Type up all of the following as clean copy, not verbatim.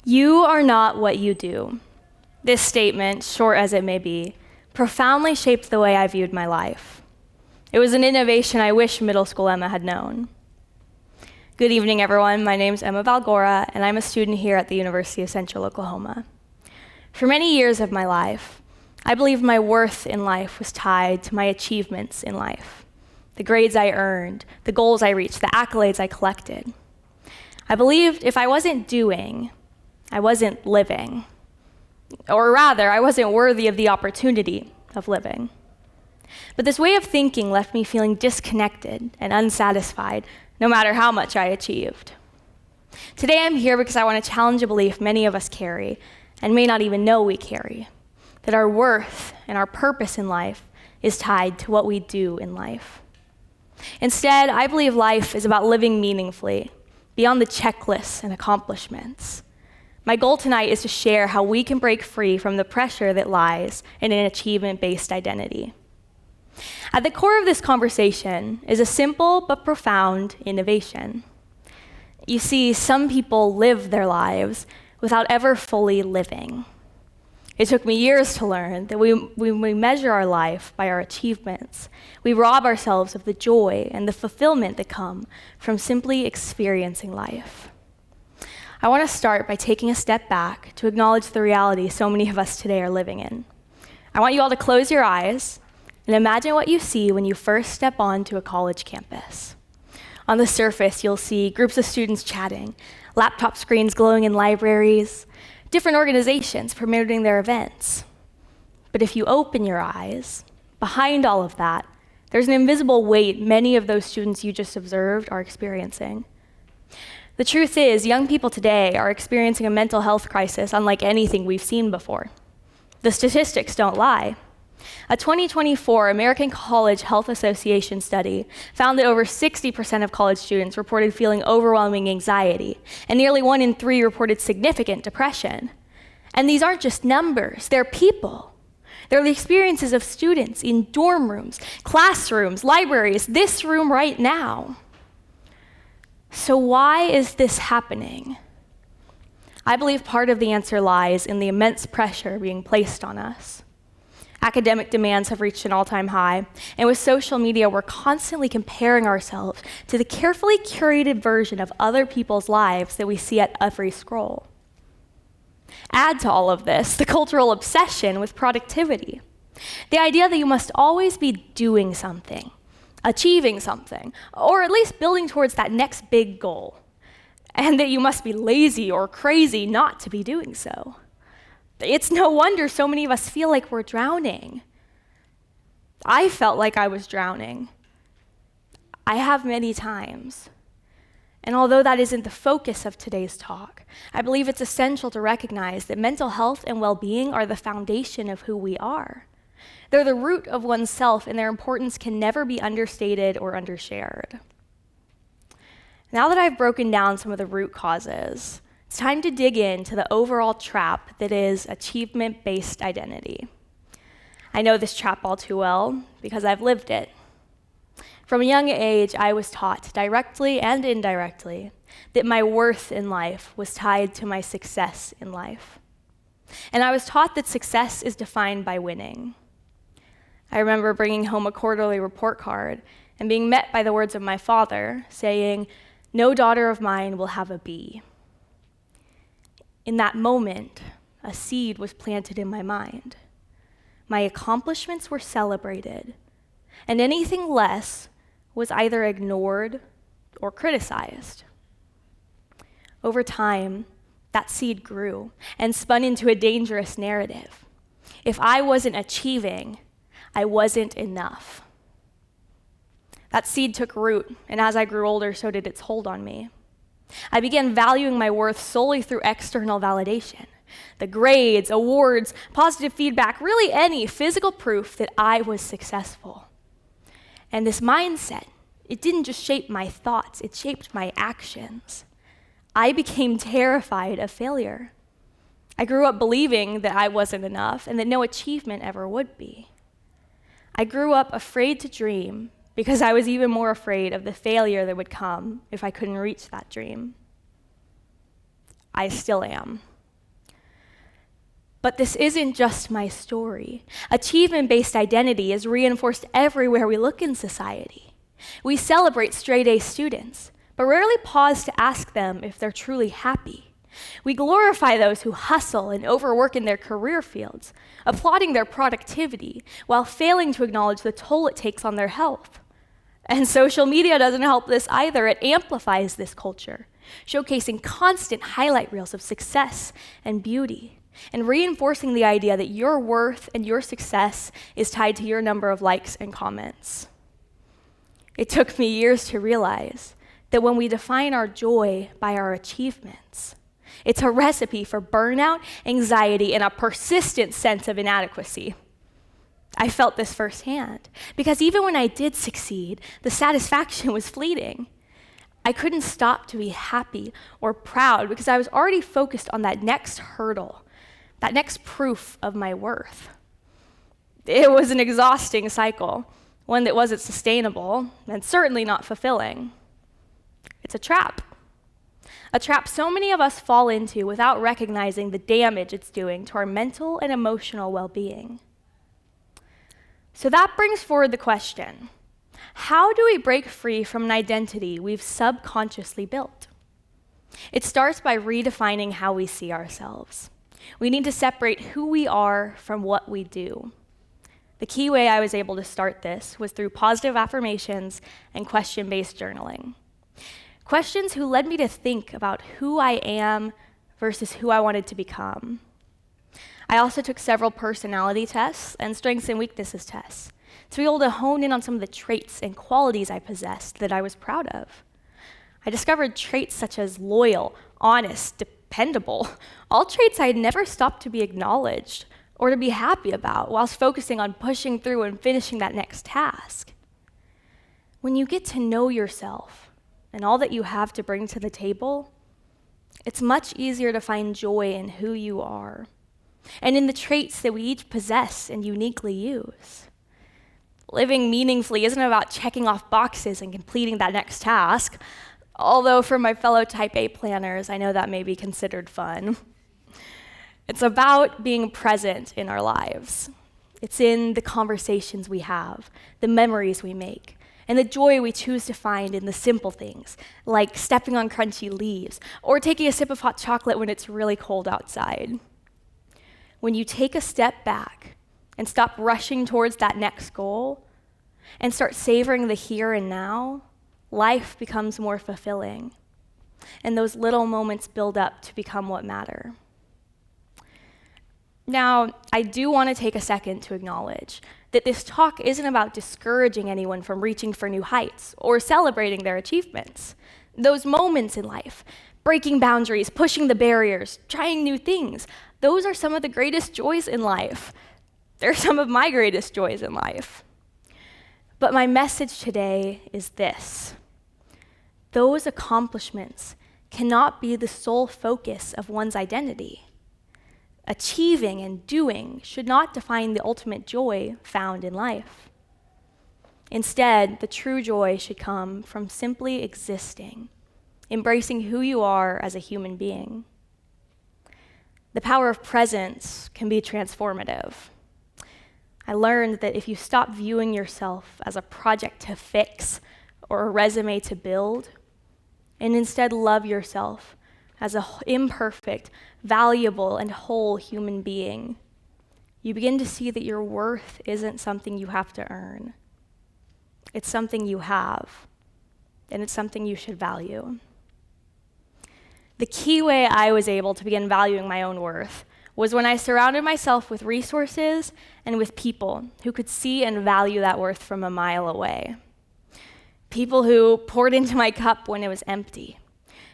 You are not what you do. This statement, short as it may be, profoundly shaped the way I viewed my life. It was an innovation I wish middle school Emma had known. Good evening, everyone. My name's Emma Valgora, and I'm a student here at the University of Central Oklahoma. For many years of my life, I believed my worth in life was tied to my achievements in life, the grades I earned, the goals I reached, the accolades I collected. I believed if I wasn't doing, I wasn't living. Or rather, I wasn't worthy of the opportunity of living. But this way of thinking left me feeling disconnected and unsatisfied, no matter how much I achieved. Today I'm here because I want to challenge a belief many of us carry, and may not even know we carry, that our worth and our purpose in life is tied to what we do in life. Instead, I believe life is about living meaningfully, beyond the checklists and accomplishments. My goal tonight is to share how we can break free from the pressure that lies in an achievement-based identity. At the core of this conversation is a simple but profound innovation. You see, some people live their lives without ever fully living. It took me years to learn that when we measure our life by our achievements, we rob ourselves of the joy and the fulfillment that come from simply experiencing life. I want to start by taking a step back to acknowledge the reality so many of us today are living in. I want you all to close your eyes and imagine what you see when you first step onto a college campus. On the surface, you'll see groups of students chatting, laptop screens glowing in libraries, different organizations promoting their events. But if you open your eyes, behind all of that, there's an invisible weight many of those students you just observed are experiencing. The truth is, young people today are experiencing a mental health crisis unlike anything we've seen before. The statistics don't lie. A 2024 American College Health Association study found that over 60% of college students reported feeling overwhelming anxiety, and nearly 1 in 3 reported significant depression. And these aren't just numbers, they're people. They're the experiences of students in dorm rooms, classrooms, libraries, this room right now. So why is this happening? I believe part of the answer lies in the immense pressure being placed on us. Academic demands have reached an all-time high, and with social media, we're constantly comparing ourselves to the carefully curated version of other people's lives that we see at every scroll. Add to all of this the cultural obsession with productivity, the idea that you must always be doing something, achieving something, or at least building towards that next big goal, and that you must be lazy or crazy not to be doing so. It's no wonder so many of us feel like we're drowning. I felt like I was drowning. I have many times. And although that isn't the focus of today's talk, I believe it's essential to recognize that mental health and well-being are the foundation of who we are. They're the root of oneself, and their importance can never be understated or undershared. Now that I've broken down some of the root causes, it's time to dig into the overall trap that is achievement-based identity. I know this trap all too well because I've lived it. From a young age, I was taught, directly and indirectly, that my worth in life was tied to my success in life. And I was taught that success is defined by winning. I remember bringing home a quarterly report card and being met by the words of my father saying, "No daughter of mine will have a B." In that moment, a seed was planted in my mind. My accomplishments were celebrated, and anything less was either ignored or criticized. Over time, that seed grew and spun into a dangerous narrative. If I wasn't achieving, I wasn't enough. That seed took root, and as I grew older, so did its hold on me. I began valuing my worth solely through external validation. The grades, awards, positive feedback, really any physical proof that I was successful. And this mindset, it didn't just shape my thoughts, it shaped my actions. I became terrified of failure. I grew up believing that I wasn't enough and that no achievement ever would be. I grew up afraid to dream because I was even more afraid of the failure that would come if I couldn't reach that dream. I still am. But this isn't just my story. Achievement-based identity is reinforced everywhere we look in society. We celebrate straight-A students, but rarely pause to ask them if they're truly happy. We glorify those who hustle and overwork in their career fields, applauding their productivity while failing to acknowledge the toll it takes on their health. And social media doesn't help this either. It amplifies this culture, showcasing constant highlight reels of success and beauty, and reinforcing the idea that your worth and your success is tied to your number of likes and comments. It took me years to realize that when we define our joy by our achievements, it's a recipe for burnout, anxiety, and a persistent sense of inadequacy. I felt this firsthand, because even when I did succeed, the satisfaction was fleeting. I couldn't stop to be happy or proud because I was already focused on that next hurdle, that next proof of my worth. It was an exhausting cycle, one that wasn't sustainable and certainly not fulfilling. It's a trap so many of us fall into without recognizing the damage it's doing to our mental and emotional well-being. So that brings forward the question, how do we break free from an identity we've subconsciously built? It starts by redefining how we see ourselves. We need to separate who we are from what we do. The key way I was able to start this was through positive affirmations and question-based journaling. Questions who led me to think about who I am versus who I wanted to become. I also took several personality tests and strengths and weaknesses tests to be able to hone in on some of the traits and qualities I possessed that I was proud of. I discovered traits such as loyal, honest, dependable, all traits I had never stopped to be acknowledged or to be happy about whilst focusing on pushing through and finishing that next task. When you get to know yourself and all that you have to bring to the table, it's much easier to find joy in who you are and in the traits that we each possess and uniquely use. Living meaningfully isn't about checking off boxes and completing that next task, although for my fellow Type A planners, I know that may be considered fun. It's about being present in our lives. It's in the conversations we have, the memories we make, and the joy we choose to find in the simple things, like stepping on crunchy leaves or taking a sip of hot chocolate when it's really cold outside. When you take a step back and stop rushing towards that next goal and start savoring the here and now, life becomes more fulfilling, and those little moments build up to become what matter. Now, I do want to take a second to acknowledge that this talk isn't about discouraging anyone from reaching for new heights or celebrating their achievements. Those moments in life, breaking boundaries, pushing the barriers, trying new things, those are some of the greatest joys in life. They're some of my greatest joys in life. But my message today is this: those accomplishments cannot be the sole focus of one's identity. Achieving and doing should not define the ultimate joy found in life. Instead, the true joy should come from simply existing, embracing who you are as a human being. The power of presence can be transformative. I learned that if you stop viewing yourself as a project to fix or a resume to build, and instead love yourself as an imperfect, valuable, and whole human being, you begin to see that your worth isn't something you have to earn. It's something you have, and it's something you should value. The key way I was able to begin valuing my own worth was when I surrounded myself with resources and with people who could see and value that worth from a mile away. People who poured into my cup when it was empty.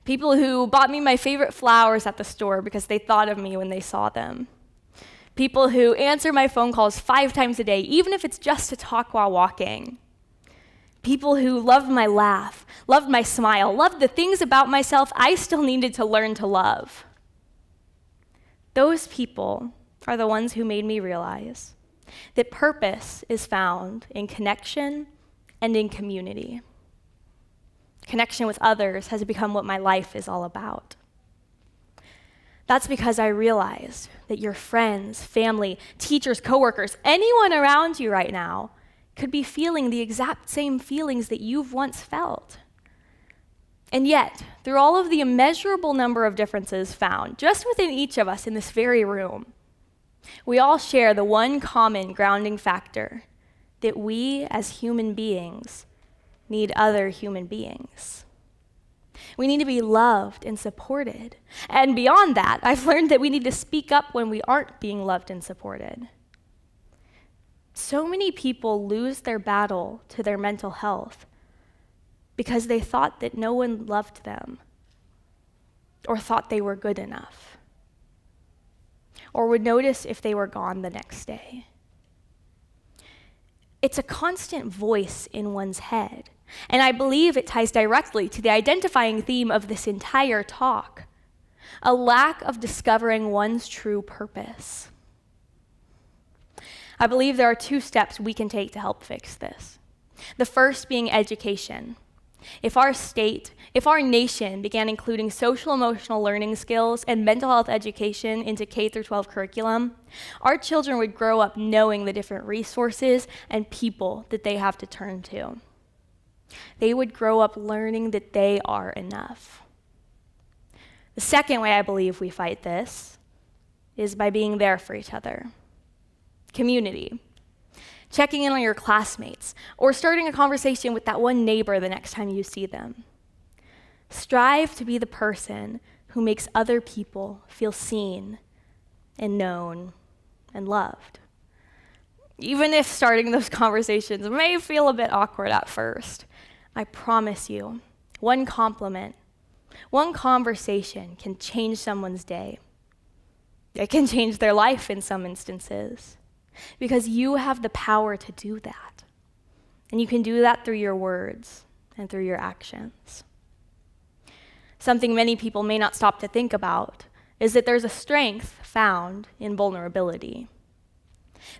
People who bought me my favorite flowers at the store because they thought of me when they saw them. People who answer my phone calls 5 times a day, even if it's just to talk while walking. People who loved my laugh, loved my smile, loved the things about myself I still needed to learn to love. Those people are the ones who made me realize that purpose is found in connection and in community. Connection with others has become what my life is all about. That's because I realized that your friends, family, teachers, coworkers, anyone around you right now could be feeling the exact same feelings that you've once felt. And yet, through all of the immeasurable number of differences found just within each of us in this very room, we all share the one common grounding factor that we as human beings need other human beings. We need to be loved and supported. And beyond that, I've learned that we need to speak up when we aren't being loved and supported. So many people lose their battle to their mental health because they thought that no one loved them, or thought they were good enough, or would notice if they were gone the next day. It's a constant voice in one's head, and I believe it ties directly to the identifying theme of this entire talk, a lack of discovering one's true purpose. I believe there are 2 steps we can take to help fix this. The first being education. If our nation began including social emotional learning skills and mental health education into K through 12 curriculum, our children would grow up knowing the different resources and people that they have to turn to. They would grow up learning that they are enough. The second way I believe we fight this is by being there for each other. Community. Checking in on your classmates, or starting a conversation with that one neighbor the next time you see them. Strive to be the person who makes other people feel seen and known and loved. Even if starting those conversations may feel a bit awkward at first, I promise you, one compliment, one conversation can change someone's day. It can change their life in some instances. Because you have the power to do that. And you can do that through your words and through your actions. Something many people may not stop to think about is that there's a strength found in vulnerability.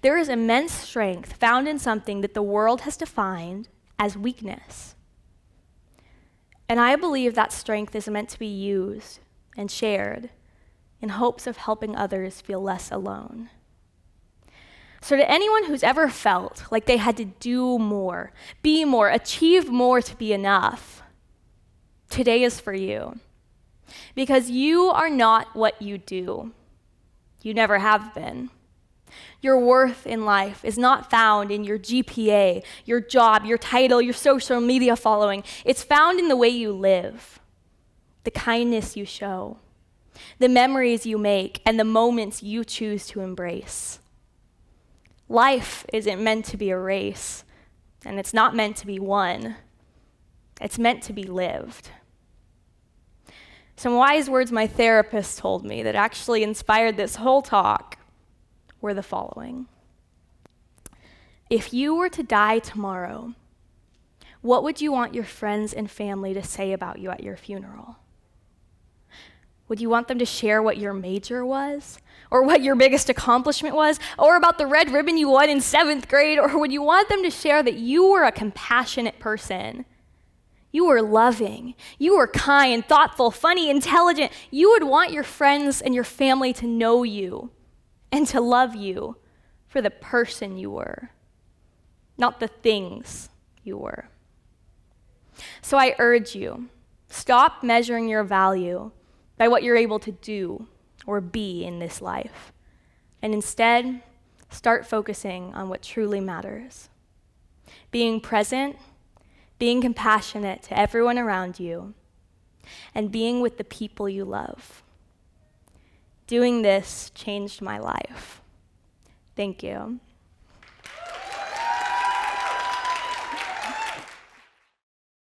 There is immense strength found in something that the world has defined as weakness. And I believe that strength is meant to be used and shared in hopes of helping others feel less alone. So to anyone who's ever felt like they had to do more, be more, achieve more to be enough, today is for you. Because you are not what you do. You never have been. Your worth in life is not found in your GPA, your job, your title, your social media following. It's found in the way you live, the kindness you show, the memories you make, and the moments you choose to embrace. Life isn't meant to be a race, and it's not meant to be won. It's meant to be lived. Some wise words my therapist told me that actually inspired this whole talk were the following. If you were to die tomorrow, what would you want your friends and family to say about you at your funeral? Would you want them to share what your major was? Or what your biggest accomplishment was? Or about the red ribbon you won in 7th grade? Or would you want them to share that you were a compassionate person? You were loving. You were kind, thoughtful, funny, intelligent. You would want your friends and your family to know you and to love you for the person you were, not the things you were. So I urge you, stop measuring your value by what you're able to do or be in this life, and instead, start focusing on what truly matters. Being present, being compassionate to everyone around you, and being with the people you love. Doing this changed my life. Thank you.